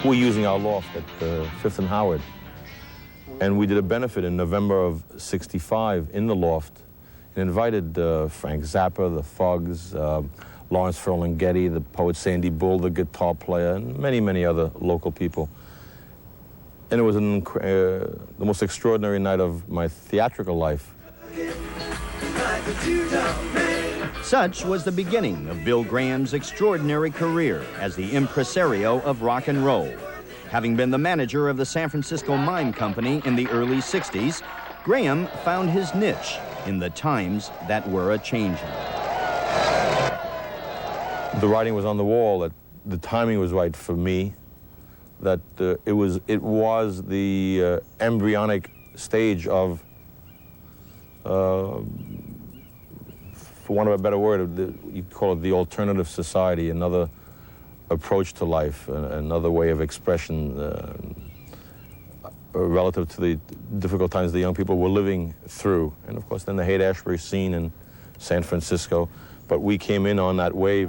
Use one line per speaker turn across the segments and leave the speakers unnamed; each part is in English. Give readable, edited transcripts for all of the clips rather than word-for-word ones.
We're using our loft at 5th and Howard. And we did a benefit in November of '65 in the loft and invited Frank Zappa, the Fugs, Lawrence Ferlinghetti, the poet Sandy Bull, the guitar player, and many, many other local people. And it was the most extraordinary night of my theatrical life.
Such was the beginning of Bill Graham's extraordinary career as the impresario of rock and roll. Having been the manager of the San Francisco Mime Company in the early '60s, Graham found his niche in the times that were a-changing.
The writing was on the wall that the timing was right for me, that it was the embryonic stage of, for want of a better word, you'd call it the alternative society, another approach to life, another way of expression relative to the difficult times the young people were living through. And of course then the Haight-Ashbury scene in San Francisco, but we came in on that wave.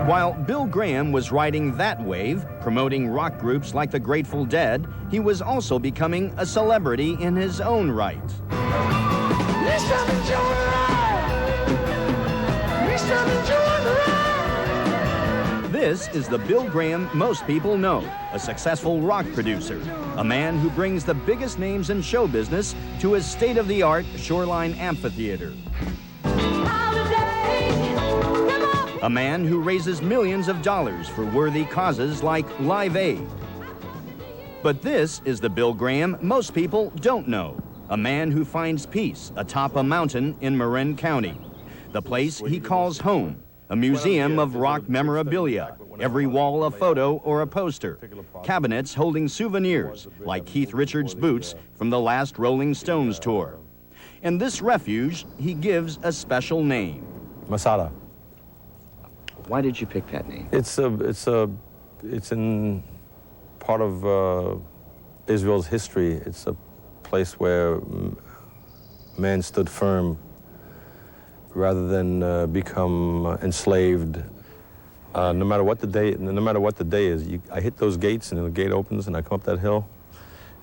While Bill Graham was riding that wave, promoting rock groups like the Grateful Dead, he was also becoming a celebrity in his own right. This is the Bill Graham most people know, a successful rock producer, a man who brings the biggest names in show business to his state-of-the-art Shoreline Amphitheater. A man who raises millions of dollars for worthy causes like Live Aid. But this is the Bill Graham most people don't know, a man who finds peace atop a mountain in Marin County, the place he calls home, a museum of rock memorabilia, every wall a photo or a poster, cabinets holding souvenirs like Keith Richards' boots from the last Rolling Stones tour. And this refuge he gives a special name.
Masada.
Why did you pick that name?
It's in part of Israel's history. It's a place where man stood firm rather than become enslaved. No matter what the day is, I hit those gates and the gate opens and I come up that hill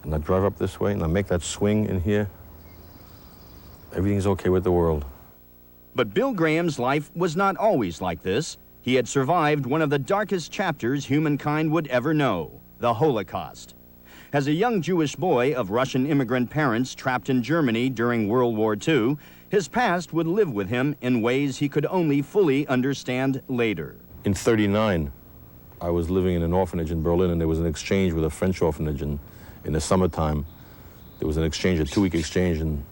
and I drive up this way and I make that swing in here. Everything's okay with the world.
But Bill Graham's life was not always like this. He had survived one of the darkest chapters humankind would ever know, the Holocaust. As a young Jewish boy of Russian immigrant parents trapped in Germany during World War II, his past would live with him in ways he could only fully understand later.
In '39, I was living in an orphanage in Berlin, and there was an exchange with a French orphanage in the summertime. There was an exchange, a 2-week exchange, and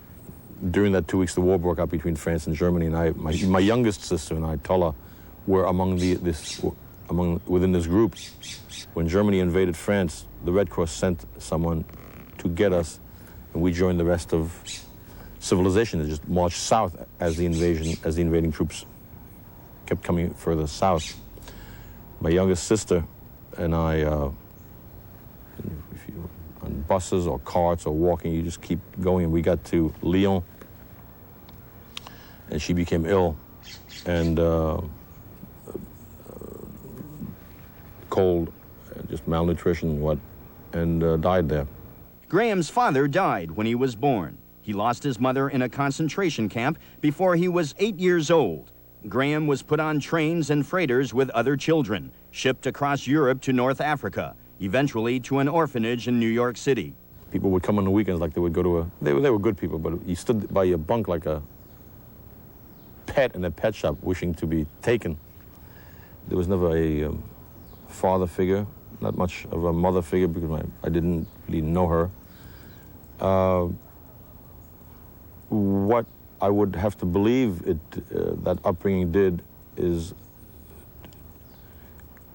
during that 2 weeks, the war broke out between France and Germany, and my youngest sister and I, Tola, were within this group. When Germany invaded France, the Red Cross sent someone to get us, and we joined the rest of civilization that just marched south as the invading troops kept coming further south. My youngest sister and I, if you on buses or carts or walking, you just keep going. And we got to Lyon, and she became ill, and cold, just malnutrition, and died there.
Graham's father died when he was born. He lost his mother in a concentration camp before he was 8 years old. Graham was put on trains and freighters with other children, shipped across Europe to North Africa, eventually to an orphanage in New York City.
People would come on the weekends like they would go to they were good people, but you stood by your bunk like a pet in a pet shop wishing to be taken. There was never a father figure, not much of a mother figure because I didn't really know her. What I would have to believe that upbringing did is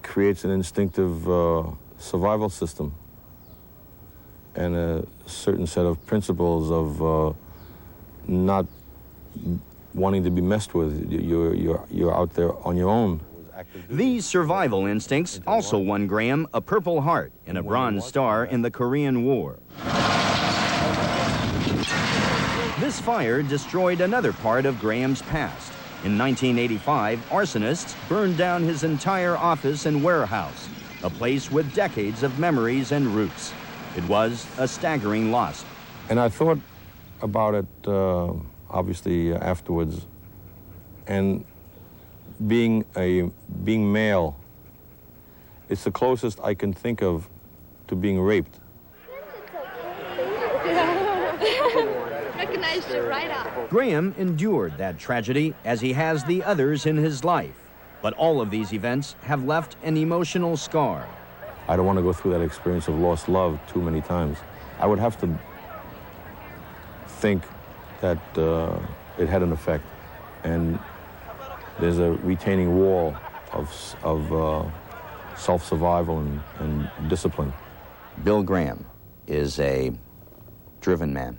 creates an instinctive survival system and a certain set of principles of not wanting to be messed with. You're out there on your own.
These survival instincts also won Graham a Purple Heart and a Bronze Star in the Korean War. This fire destroyed another part of Graham's past. In 1985, arsonists burned down his entire office and warehouse. a place with decades of memories and roots. It was a staggering loss.
And I thought about it, obviously, afterwards. And being male, it's the closest I can think of to being raped.
Recognized you right off.
Graham endured that tragedy as he has the others in his life. But all of these events have left an emotional scar.
I don't want to go through that experience of lost love too many times. I would have to think that it had an effect. And there's a retaining wall of self-survival and discipline.
Bill Graham is a driven man.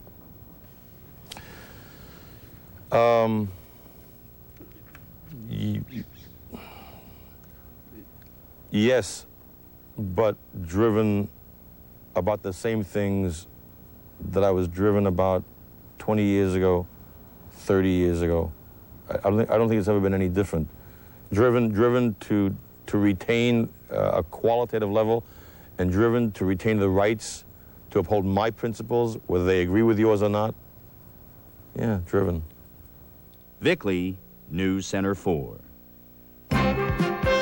Yes, but driven about the same things that I was driven about 20 years ago, 30 years ago. I don't think it's ever been any different. Driven to retain a qualitative level, and driven to retain the rights to uphold my principles, whether they agree with yours or not. Yeah, driven.
Vic Lee, News Center 4.